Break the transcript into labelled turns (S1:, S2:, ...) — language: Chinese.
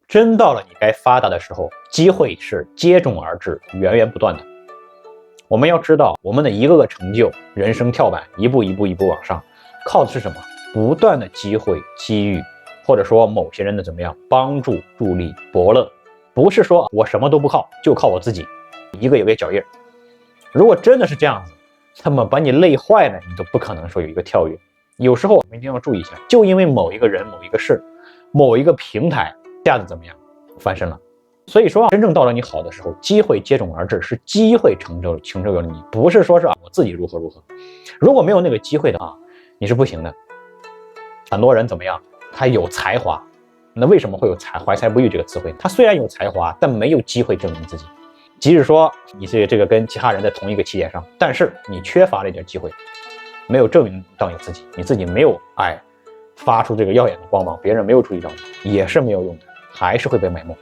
S1: 真到了你该发达的时候，机会是接踵而至，源源不断的。我们要知道，我们的一个个成就、人生跳板，一步往上，靠的是什么？不断的机会、机遇，或者说某些人的怎么样帮助、助力、伯乐，不是说我什么都不靠，就靠我自己，一个脚印。如果真的是这样子，那么把你累坏了，你都不可能说有一个跳跃。有时候我们一定要注意一下，就因为某一个人、某一个事、某一个平台，一下子怎么样翻身了。所以说，真正到了你好的时候，机会接踵而至，是机会成就了你，不是说是我自己如何。如果没有那个机会的你是不行的。很多人怎么样？他有才华，那为什么会有怀才不遇这个词汇？他虽然有才华，但没有机会证明自己。即使说你是这个跟其他人在同一个起点上，但是你缺乏了一点机会，没有证明到你自己没有发出这个耀眼的光芒，别人没有注意到你，也是没有用的，还是会被埋没。